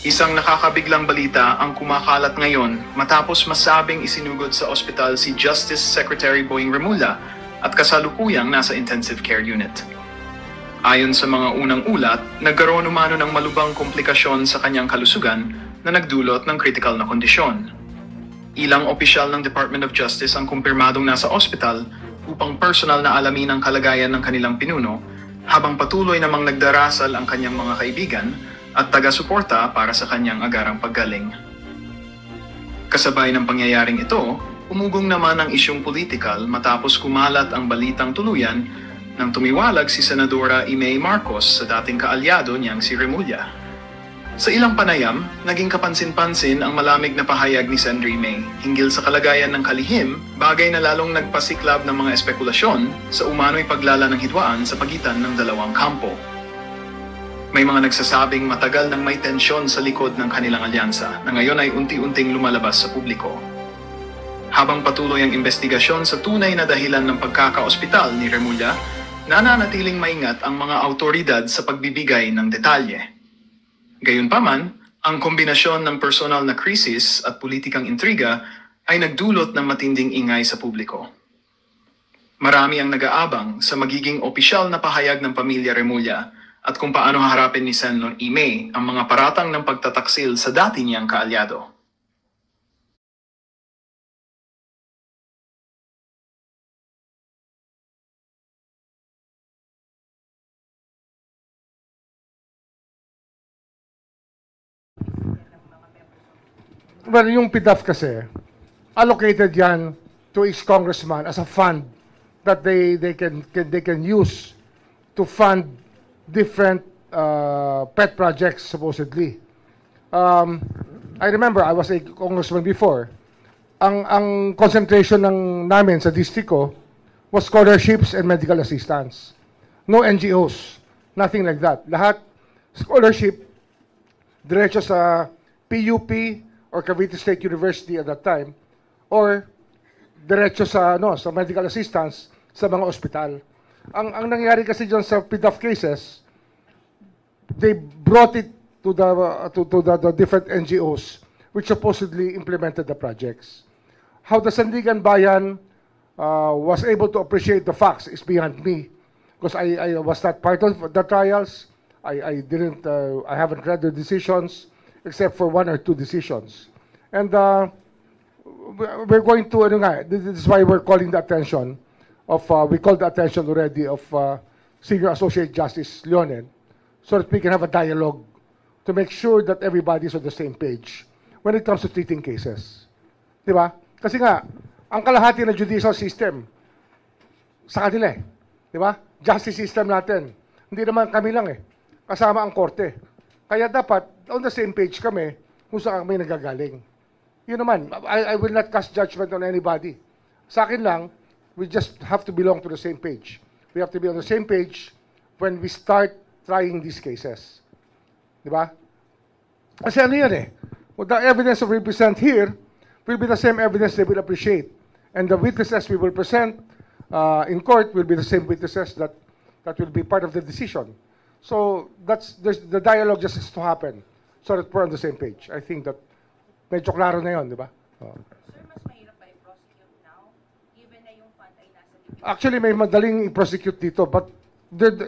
Isang nakakabiglang balita ang kumakalat ngayon matapos masabing isinugod sa ospital si Justice Secretary Boying Remulla at kasalukuyang nasa intensive care unit. Ayon sa mga unang ulat, nagkaroon umano ng malubhang komplikasyon sa kanyang kalusugan na nagdulot ng critical na kondisyon. Ilang opisyal ng Department of Justice ang kumpirmadong nasa ospital upang personal na alamin ang kalagayan ng kanilang pinuno, habang patuloy namang nagdarasal ang kanyang mga kaibigan at taga-suporta para sa kanyang agarang paggaling. Kasabay ng pangyayaring ito, umugong naman ang isyong politikal matapos kumalat ang balitang tuluyan nang tumiwalag si Senadora Imee Marcos sa dating kaalyado niyang si Remulla. Sa ilang panayam, naging kapansin-pansin ang malamig na pahayag ni Sen. Imee hinggil sa kalagayan ng kalihim, bagay na lalong nagpasiklab ng mga espekulasyon sa umano'y paglala ng hidwaan sa pagitan ng dalawang kampo. May mga nagsasabing matagal nang may tensyon sa likod ng kanilang alyansa na ngayon ay unti-unting lumalabas sa publiko. Habang patuloy ang investigasyon sa tunay na dahilan ng pagkakaospital ni Remulla, nananatiling maingat ang mga autoridad sa pagbibigay ng detalye. Gayunpaman, ang kombinasyon ng personal na krisis at politikang intriga ay nagdulot ng matinding ingay sa publiko. Marami ang nag-aabang sa magiging opisyal na pahayag ng pamilya Remulla at kung paano haharapin ni Sen. Imee ang mga paratang ng pagtataksil sa dati niyang kaalyado. Well, yung PDAF kasi, allocated yan to each congressman as a fund that they can use to fund different pet projects, supposedly. I remember, I was a congressman before. Ang concentration namin sa district ko was scholarships and medical assistance. No NGOs, nothing like that. Lahat, scholarship, diretso sa PUP or Cavite State University at that time, or diretso sa medical assistance sa mga ospital. Ang nangyari kasi dyan sa PDAF cases, they brought it to the different NGOs which supposedly implemented the projects. How the Sandigan Bayan was able to appreciate the facts is beyond me, because I was not part of the trials. I haven't read the decisions except for one or two decisions. And we're going to, this is why we're calling the attention of, we called the attention already of Senior Associate Justice Leonen, so that we can have a dialogue to make sure that everybody's on the same page when it comes to treating cases. Di ba? Kasi nga, ang kalahati ng judicial system, sa kanila eh. Di ba? Justice system natin. Hindi naman kami lang eh. Kasama ang korte. Kaya dapat, on the same page kami, kung saan kami nagagaling. Yun naman, I will not cast judgment on anybody. Sa akin lang, we just have to belong to the same page. We have to be on the same page when we start trying these cases. Di ba? Kasi ano yan eh. The evidence we present here will be the same evidence they will appreciate. And the witnesses we will present in court will be the same witnesses that will be part of the decision. So the dialogue just has to happen so that we're on the same page. I think that medyo klaro na yun, di ba? Sir, mas mahirap pa i-prosecute now, given na yung fund ay nasa DPWH? Actually, may madaling i-prosecute dito, but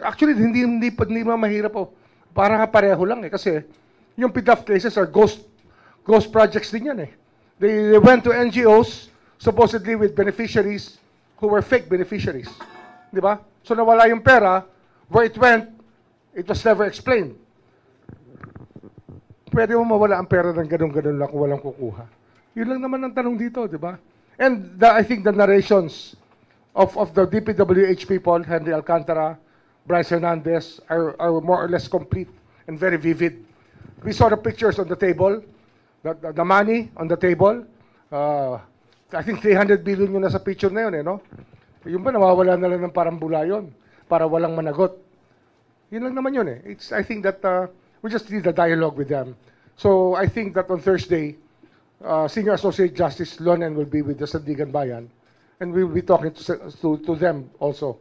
actually, hindi mahirap po. Parang pareho lang eh, kasi yung PDAF cases are ghost projects din yan eh. They went to NGOs, supposedly with beneficiaries who were fake beneficiaries. Di ba? So nawala yung pera, where it went, it was never explained. Pwede mo mawala ang pera ng ganun-ganun lang kung walang kukuha. Yun lang naman ang tanong dito, di ba? And I think the narrations of the DPWH people, Henry Alcantara, Bryce Hernandez, are more or less complete and very vivid. We saw the pictures on the table, the money on the table. I think 300 billion yung nasa picture na yun, eh, no? Yung ba, nawawala na lang ng parang bula yun para walang managot. Yun lang naman yun, eh. I think that we just need a dialogue with them. So I think that on Thursday, Senior Associate Justice Lonen will be with the Sandigan Bayan, and we will be talking to them also.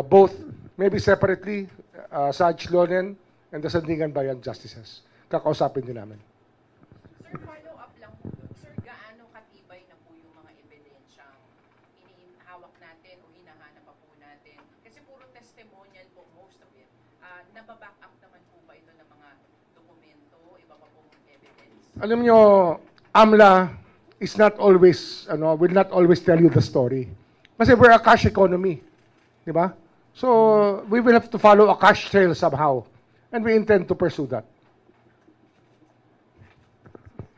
Both, maybe separately, Saj Lonen and the Sandigan Bayan justices. kakausapin din namin. Sir, follow up lang po doon. Sir, gaano katibay na po yung mga ebidensyang inihawak natin o hinahanap pa po natin? Kasi puro testimonial po, most of it. Nababack up naman po ba ito ng mga dokumento, iba pa pong evidence? Alam nyo, AMLA is not always, will not always tell you the story. Kasi we're a cash economy. Di ba? So, we will have to follow a cash trail somehow. And we intend to pursue that.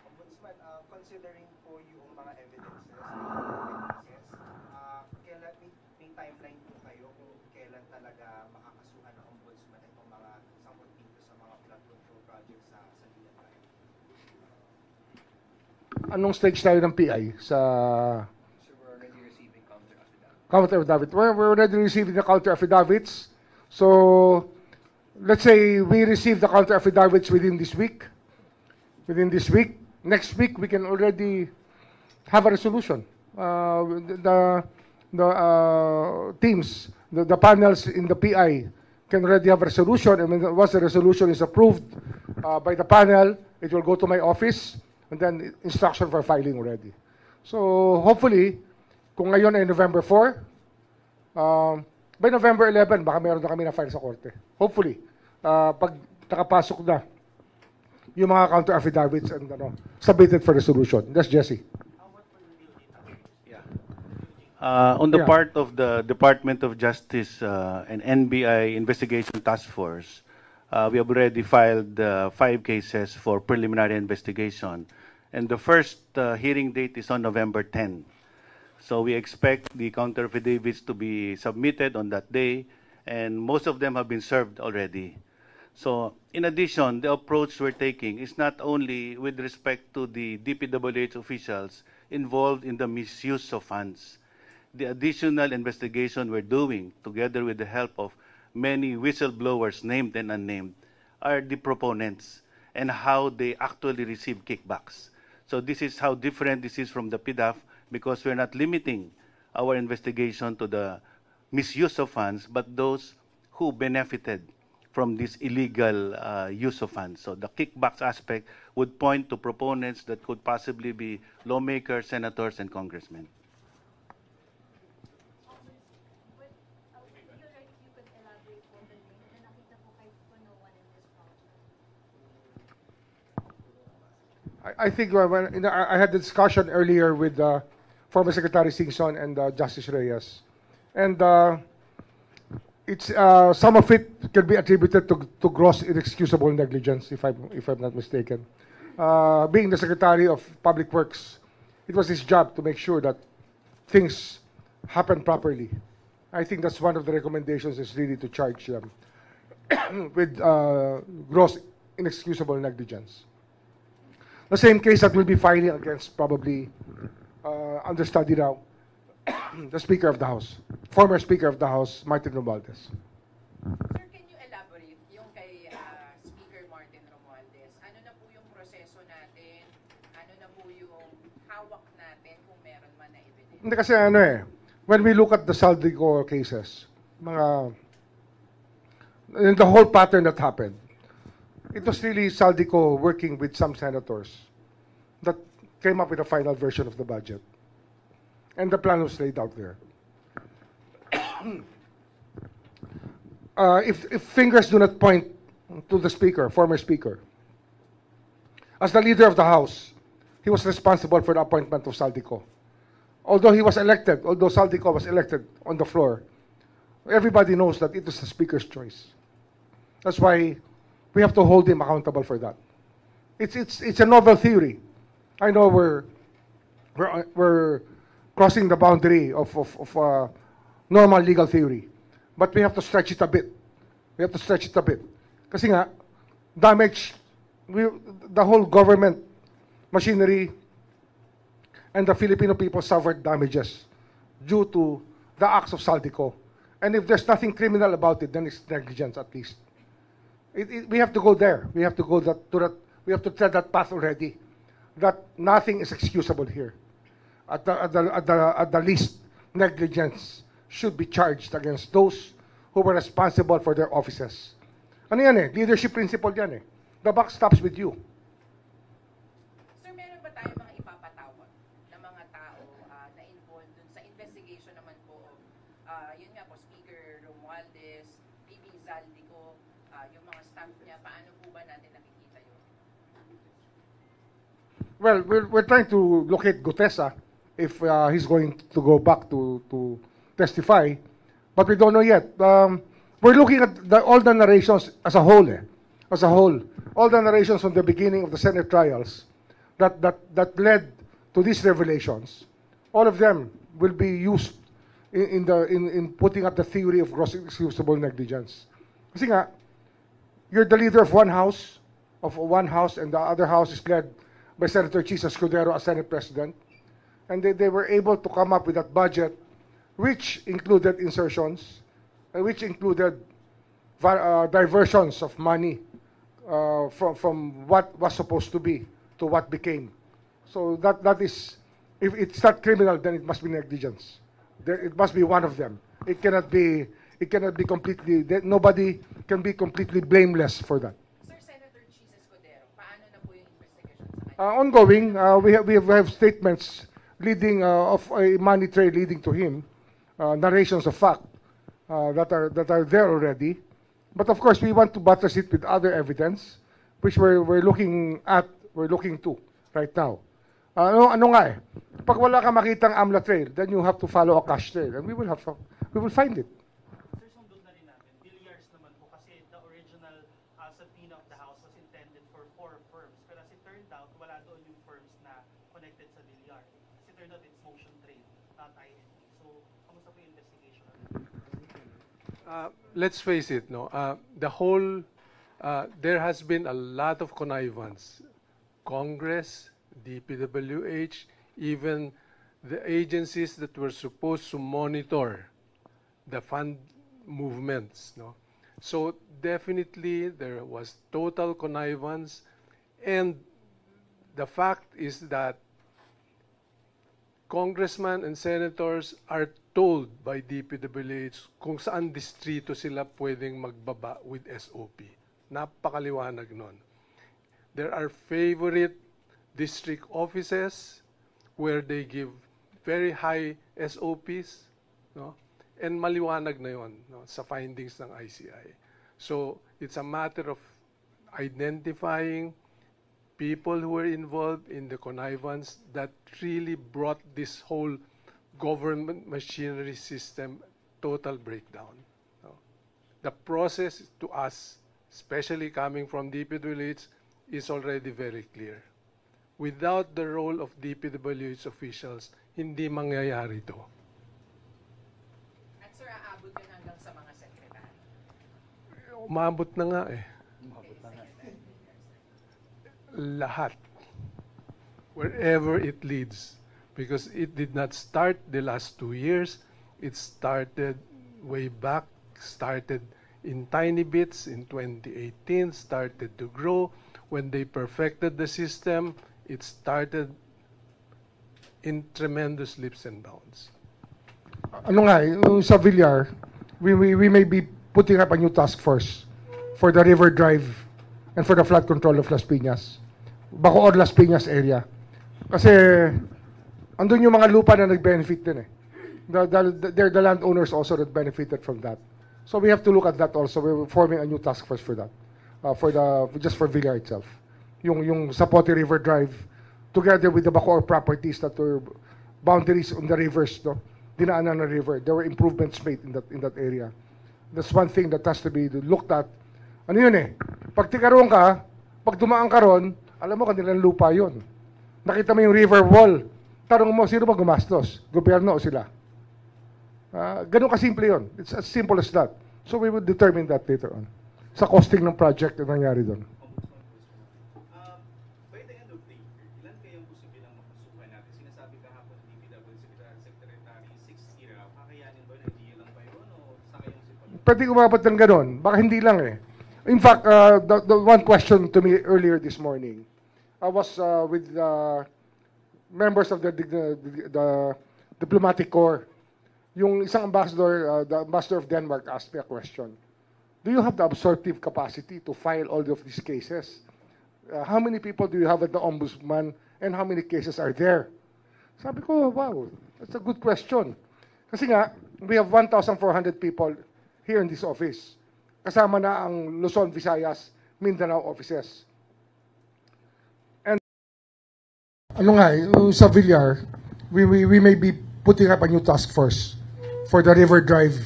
Ombudsman, considering po yung mga evidences, kailan may timeline po kayo kung kailan talaga makakasuhan ng ombudsman itong mga sangkot dito sa mga flood control projects sa Liyan? Anong stage tayo ng PI sa So we're already receiving counter affidavit. counter affidavit? We're already receiving the counter affidavits. So, let's say we receive the counter affidavits within this week. Within this week. Next week, we can already have a resolution. The teams, the panels in the PI can already have a resolution. And once the resolution is approved by the panel, it will go to my office and then instruction for filing already. So hopefully, kung ngayon ay November 4, by November 11, baka meron na kami na file sa korte. Hopefully, pag nakapasok na yung mga counter affidavits and submitted for resolution. That's Jesse. On the Yeah. part of the Department of Justice and NBI Investigation Task Force, we have already filed 5 cases for preliminary investigation. And the first hearing date is on November 10. So we expect the counter affidavits to be submitted on that day, and most of them have been served already. So in addition, the approach we're taking is not only with respect to the DPWH officials involved in the misuse of funds. The additional investigation we're doing, together with the help of many whistleblowers, named and unnamed, are the proponents and how they actually receive kickbacks. So this is how different this is from the PDAF, because we're not limiting our investigation to the misuse of funds, but those who benefited from this illegal use of funds. So the kickbacks aspect would point to proponents that could possibly be lawmakers, senators, and congressmen. I think I had the discussion earlier with former Secretary Singson and Justice Reyes, and it's some of it can be attributed to gross inexcusable negligence, if I'm not mistaken. Being the Secretary of Public Works, it was his job to make sure that things happen properly. I think that's one of the recommendations, is really to charge them with gross inexcusable negligence. The same case that we'll be filing against, probably under study now, the Speaker of the House, former Speaker of the House, Martin Romualdez. Sir, can you elaborate yung kay Speaker Martin Romualdez? Ano na po yung proseso natin? Ano na po yung hawak natin kung meron man na evidence? Hindi kasi when we look at the Saldico cases, and the whole pattern that happened, it was really Saldico working with some senators that came up with a final version of the budget. And the plan was laid out there. If fingers do not point to the Speaker, former Speaker, as the leader of the House, he was responsible for the appointment of Saldico. Although Saldico was elected on the floor, everybody knows that it was the Speaker's choice. That's why we have to hold him accountable for that. It's a novel theory. I know we're crossing the boundary of normal legal theory, but we have to stretch it a bit. Kasi nga, the whole government machinery and the Filipino people suffered damages due to the acts of Saldico. And if there's nothing criminal about it, then it's negligence at least. We have to go there. We have to go we have to tread that path already. That nothing is excusable here. At the least, negligence should be charged against those who were responsible for their offices. Ano yan Leadership principle yan the buck stops with you. Sir, meron ba tayong mga ipapatawag na mga tao na involved dun sa investigation naman po? Yun nga po, Speaker Romualdez, PB Zaldico, yung mga staff niya, paano po ba natin nakikita yun? Well, we're trying to locate Gutesa if he's going to go back to testify, but we don't know yet. We're looking at all the narrations as a whole, as a whole. All the narrations from the beginning of the Senate trials that led to these revelations. All of them will be used in putting up the theory of gross excusable negligence. Kasi nga, you're the leader of one house, and the other house is led by Senator Chisa Escudero as Senate President. And they were able to come up with that budget, which included insertions, which included diversions of money from what was supposed to be to what became. So that is, if it's not criminal, then it must be negligence. It must be one of them. It cannot be completely. Nobody can be completely blameless for that. Sir, Senator Chis Escudero, paano na po yung investigation sa kanya? Ongoing, we have statements leading of a money trail leading to him, narrations of fact that are there already. But of course, we want to buttress it with other evidence, which we're looking to right now. Ano nga eh? Pag wala ka makitang AMLA trail, then you have to follow a cash trail, and we will find it. Sir, sundot na rin natin. Villiers naman po kasi the original subpoena of the House was intended for 4 firms. Pero as it turned out, wala doon yung firms na connected sa Villar. As it turned out, it's Motion Trade, not INT. So, kamusta po yung investigation? Let's face it, no. There has been a lot of connivance. Congress, DPWH, even the agencies that were supposed to monitor the fund movements, no. So definitely there was total connivance, and the fact is that congressmen and senators are told by DPWH kung saan distrito sila pwedeng magbaba with SOP. Napakaliwanag nun. There are favorite district offices where they give very high SOPs, no? And maliwanag na yon, no, sa findings ng ICI. So it's a matter of identifying people who were involved in the connivance that really brought this whole government machinery system total breakdown. No? The process to us, especially coming from DPWH, is already very clear. Without the role of DPWH officials, hindi mangyayari to. At sir, aabot yun hanggang sa mga sekretary. Umabot na nga eh. Lahat. Wherever it leads. Because it did not start the last 2 years. It started way back, started in tiny bits in 2018, started to grow. When they perfected the system, it started in tremendous leaps and bounds. Ano nga, yung sa Villar, we may be putting up a new task force for the River Drive and for the flood control of Las Piñas. Bacoor, Las Piñas area. Kasi, andun yung mga lupa na nag-benefit din eh. They're the landowners also that benefited from that. So we have to look at that also. We're forming a new task force for that. Just for Villar itself. Yung Zapote River Drive, together with the Bacoor properties that were boundaries on the rivers, no? Dinaanan na river. There were improvements made in that area. That's one thing that has to be looked at. Ano yun eh? Pag tikaroon ka, pag dumaan ka ron, alam mo kanilang lupa yun. Nakita mo yung river wall. Tarong mo, sino ba gumastos? Gobyerno o sila? Ganun kasimple yun. It's as simple as that. So we will determine that later on. Sa costing ng project na nangyari doon. By the end of the year, ilan kayang posibilang makasukan natin? Sinasabi kahapon ng DPW Secretary 60 raw. Kakayanin ba? Hindi lang ba yun? O sa kayong sipag? Pwede umabot ng ganun. Baka hindi lang eh. In fact, the one question to me earlier this morning, I was with members of the diplomatic corps. Yung isang ambassador, the ambassador of Denmark asked me a question. Do you have the absorptive capacity to file all of these cases? how many people do you have at the ombudsman and how many cases are there? Sabi ko, wow, that's a good question. Kasi nga, we have 1,400 people here in this office. Kasama na ang Luzon, Visayas, Mindanao offices. And ano nga, sa Villar, we may be putting up a new task force for the River Drive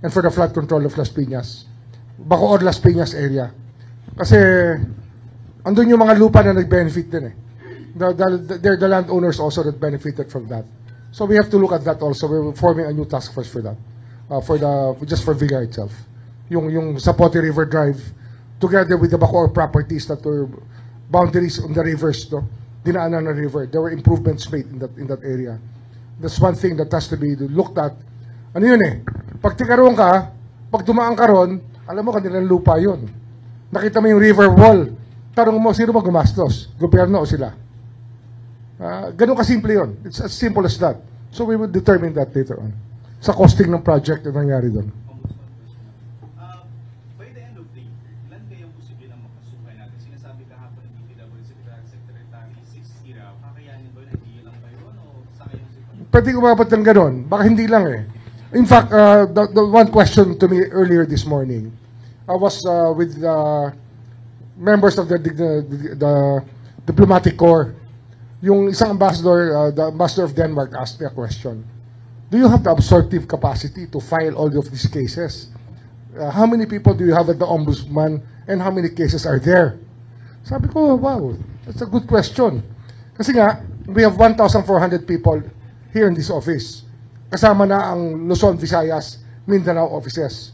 and for the flood control of Las Piñas. Bacoor, Las Piñas area. Kasi andun yung mga lupa na nag-benefit din eh. They're the landowners also that benefited from that. So we have to look at that also. We're forming a new task force for that. Just for Villar itself. Yung Zapote River Drive, together with the Bacoor properties that were boundaries on the rivers, no? Dinaanan na river. There were improvements made in that area. That's one thing that has to be looked at. Ano yun eh? Pag tikaroon ka, pag dumaan ka ron, alam mo kanilang lupa yun. Nakita mo yung river wall. Tarong mo, sino ba gumastos? Gobyerno o sila? Ganun kasimple yun. It's as simple as that. So we will determine that later on. Sa costing ng project na nangyari doon. By the end of the year, ilan kayang posible ang makasuhay natin? Sinasabi kahapon ng DPWH Secretary 60 raw. Kakayanin ba yun? Hindi lang ba yun? O sa kayong sitwasyon? Pwede umabot ng ganun. Baka hindi lang eh. In fact, the one question to me earlier this morning, I was with members of the diplomatic corps. Yung isang ambassador, the ambassador of Denmark asked me a question. Do you have the absorptive capacity to file all of these cases? How many people do you have at the ombudsman and how many cases are there? Sabi ko, wow, that's a good question. Kasi nga, we have 1,400 people here in this office. Kasama na ang Luzon, Visayas, Mindanao offices.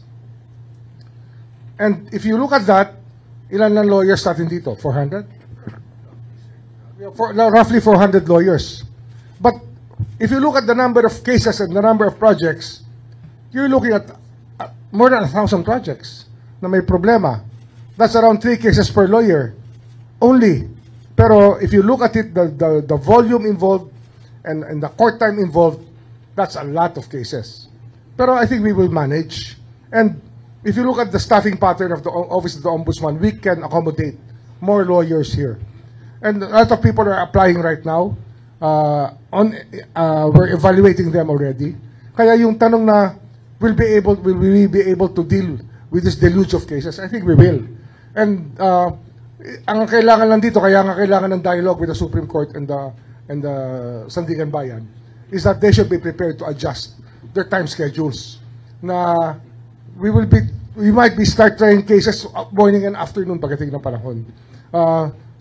And if you look at that, ilan lang lawyers natin dito? 400? Roughly 400 lawyers. But if you look at the number of cases and the number of projects, you're looking at more than 1,000 projects na may problema. That's around 3 cases per lawyer only. Pero if you look at it, the volume involved and the court time involved, that's a lot of cases. Pero I think we will manage. And if you look at the staffing pattern of the Office of the Ombudsman, we can accommodate more lawyers here. And a lot of people are applying right now. We're evaluating them already. Kaya yung tanong na, will we be able to deal with this deluge of cases? I think we will. And ang kailangan lang dito, kaya nga kailangan ng dialogue with the Supreme Court and the Sandigan Bayan, is that they should be prepared to adjust their time schedules. Na we might be start trying cases morning and afternoon pagdating ng panahon.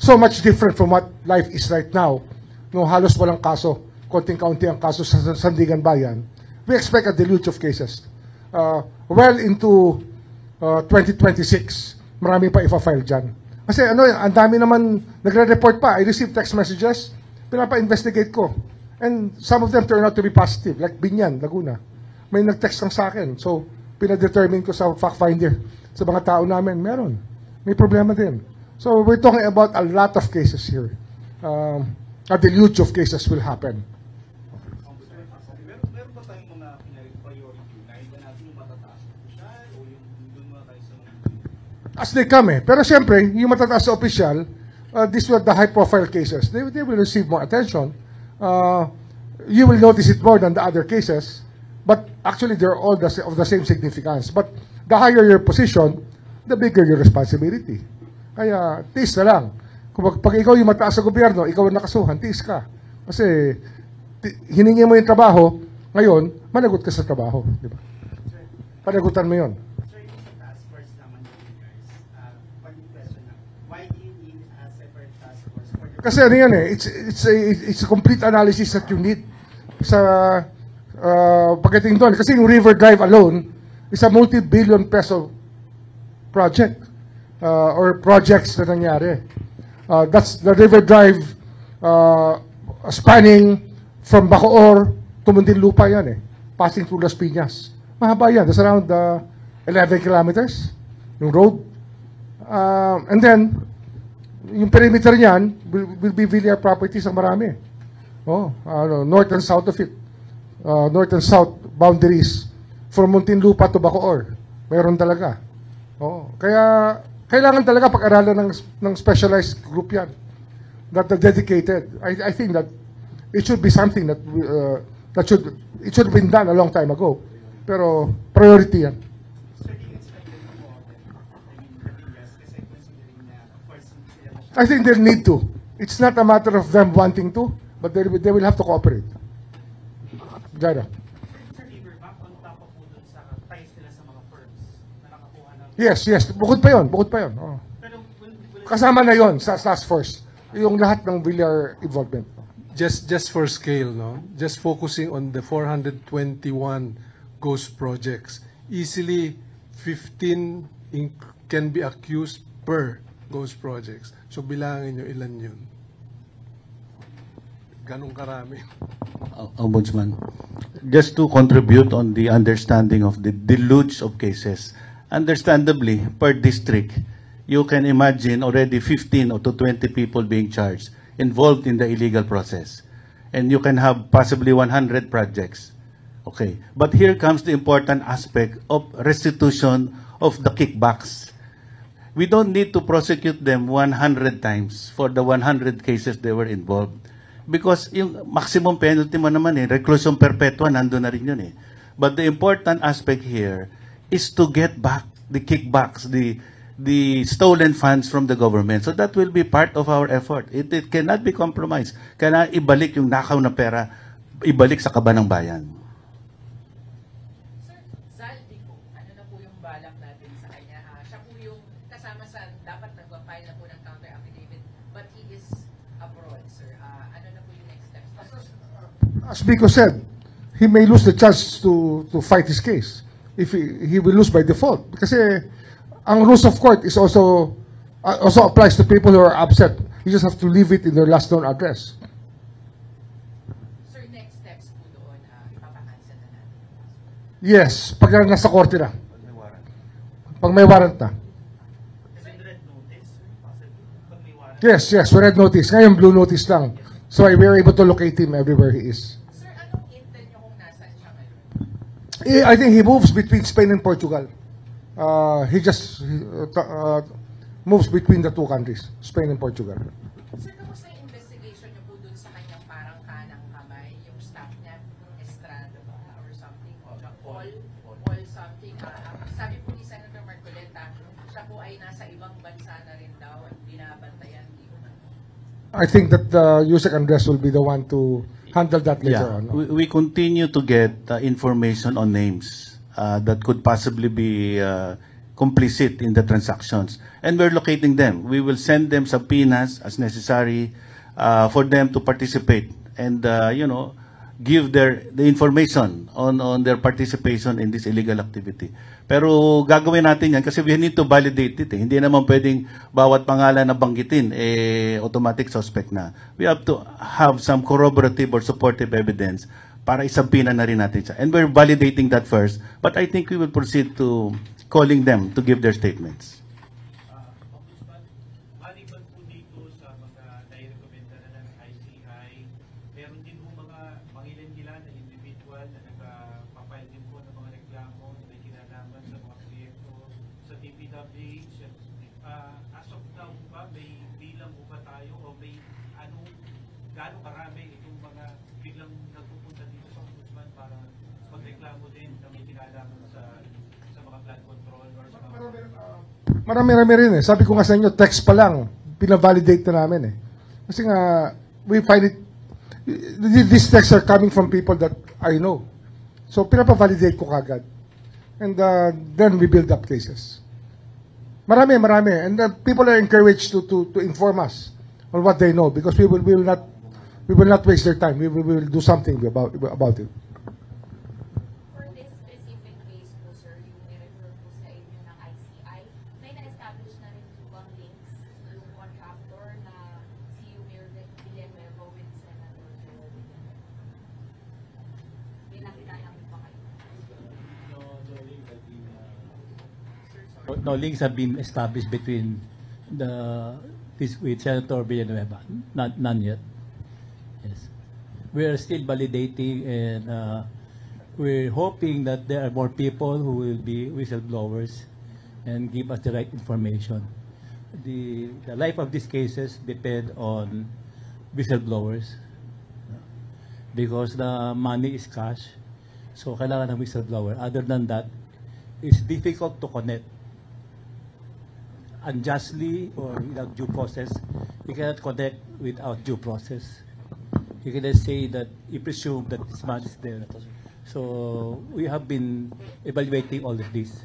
So much different from what life is right now. No, halos walang kaso, konting-kaunti ang kaso sa Sandigan Bayan. We expect a deluge of cases. Well into 2026, marami pa ipa-file dyan. Kasi ano, ang dami naman nagre-report pa. I received text messages, pinapa-investigate ko. And some of them turn out to be positive, like Binyan, Laguna. May nag-text lang sa akin. So, pinadetermine ko sa fact finder, sa mga tao namin, meron. May problema din. So, we're talking about a lot of cases here. A deluge of cases will happen. Meron ba tayong mga priority na iba natin yung matataas na opisyal o yung doon muna tayo sa mga... As they come eh. Pero siyempre, yung matataas sa opisyal, these were the high-profile cases. They will receive more attention. You will notice it more than the other cases. But actually, they're all of the same significance. But the higher your position, the bigger your responsibility. Kaya, tiis na lang. Kung pag ikaw yung mataas sa gobyerno, ikaw ang nakasuhan, tiis ka. Kasi, hiningi mo yung trabaho, ngayon, managot ka sa trabaho. Di ba? Panagutan mo yun. Sir, yung sa task force naman yun, guys, pag question na, why do you need a separate task force? Kasi ano yan eh, it's a complete analysis that you need sa pagdating doon. Kasi yung River Drive alone is a multi-billion peso project. Or projects na nangyari. That's the River Drive spanning from Bacoor to Muntinlupa yan eh. Passing through Las Piñas. Mahaba yan. That's around 11 kilometers yung road. And then, yung perimeter niyan will be Villar properties ang marami. North and south of it. North and south boundaries from Muntinlupa to Bacoor. Mayroon talaga. Kaya Kailangan talaga pag-aralan ng specialized group yan. That are dedicated. I think that it should be something that it should have been done a long time ago. Pero priority yan. Sir, do you expect them to cooperate? I mean, the Villas, kasi considering na, of course, sila masyadong- I think they need to. It's not a matter of them wanting to, but they will have to cooperate. Jada. Sir Lieber, back on top of po dun sa ties nila sa mga firms na nakakuha ng... Yes. Bukod pa yon. Oh. Pero will Kasama na yon sa task force. Yung lahat ng Villar involvement. Just for scale, no? Just focusing on the 421 ghost projects. Easily 15 can be accused per ghost projects. So bilangin nyo ilan yun. Ganong karami. Ombudsman, just to contribute on the understanding of the deluge of cases. Understandably, per district, you can imagine already 15 or to 20 people being charged, involved in the illegal process. And you can have possibly 100 projects. Okay. But here comes the important aspect of restitution of the kickbacks. We don't need to prosecute them 100 times for the 100 cases they were involved. Because yung maximum penalty mo naman reclusion perpetua, nandun na rin yun eh. But the important aspect here is to get back the kickbacks, the stolen funds from the government. So that will be part of our effort. It cannot be compromised. Kailangan ibalik yung nakaw na pera, ibalik sa kaban ng bayan. Sir, Zaldi po, ano na po yung balak natin sa kanya? Siya po yung kasama sa dapat nag-file na po ng counter affidavit, but he is abroad, sir. Ano na po yung next steps? As Biko said, he may lose the chance to fight his case. If he will lose by default. Kasi ang rules of court is also applies to people who are upset. You just have to leave it in their last known address. Sir, next steps po doon, ipapakancel na natin. Yes, pag nasa korte na. Pag may warrant na. Is it red notice? Possibly, pag may warrant. Yes, red notice. Ngayon blue notice lang. So we are able to locate him everywhere he is. Sir, anong intel niyo kung nasan siya ngayon? I think he moves between Spain and Portugal. He just moves between the two countries, Spain and Portugal. Sir, kamusta yung investigation niyo po dun sa kanyang parang kanang kamay, yung staff niya, Estrada ba, or something, o Paul something. Sabi po ni Senator Marcoleta, siya po ay nasa ibang bansa na rin daw at binabantayan. I think that Yusek Andres will be the one to handle that later on. We continue to get information on names that could possibly be complicit in the transactions. And we're locating them. We will send them subpoenas as necessary for them to participate and, give the information on their participation in this illegal activity. Pero gagawin natin yan kasi we need to validate it. Hindi naman pwedeng bawat pangalan na banggitin, automatic suspect na. We have to have some corroborative or supportive evidence para isabina na rin natin siya. And we're validating that first. But I think we will proceed to calling them to give their statements. Ombudsman, maliban po dito sa mga nairekomenda na ng ICI, meron din po mga mangilan-ngilan na individual na nagpapile din po ng mga reklamo na may kinalaman sa mga proyekto sa DPWH. As of now ba, may bilang po ba tayo o may gaano karami itong mga biglang nagpupunta dito sa Ombudsman para magreklamo din na may kinalaman sa mga flood control or sa mga... Marami rin eh. Sabi ko nga sa inyo, text pa lang, pinavalidate na namin eh. Kasi nga, we find it, these texts are coming from people that I know. So, pinapavalidate ko kagad. And then we build up cases. Marami. And people are encouraged to inform us on what they know because we will not waste their time. We will do something about it. For this specific case po, sir, yung i-refer po sa inyo ng ICI, may na-establish na rin po bang links yung contractor na si Mayor Villanueva with Senator Joel Villanueva? May nakita namin pa kayo? No links have been established between with Senator Villanueva. None yet. Yes. We are still validating and we're hoping that there are more people who will be whistleblowers and give us the right information. the life of these cases depend on whistleblowers because the money is cash. So kailangan ng whistleblower. Other than that, it's difficult to connect unjustly or without due process. You cannot connect without due process. You cannot say that you presume that this man is there. So we have been evaluating all of this.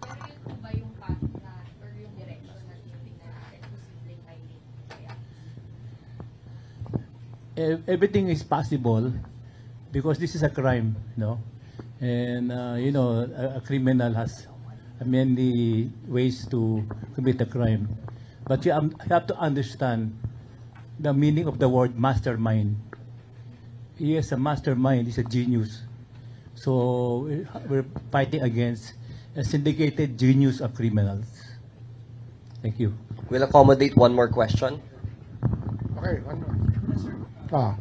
Pero yun po ba yung path na or yung direction na tinitingnan natin posibleng may link kaya? Everything is possible because this is a crime, no? And you know, a criminal has many ways to commit a crime. But you have to understand the meaning of the word mastermind. He is a mastermind, he's a genius. So we're fighting against a syndicated genius of criminals. Thank you. We'll accommodate one more question. Okay, one more.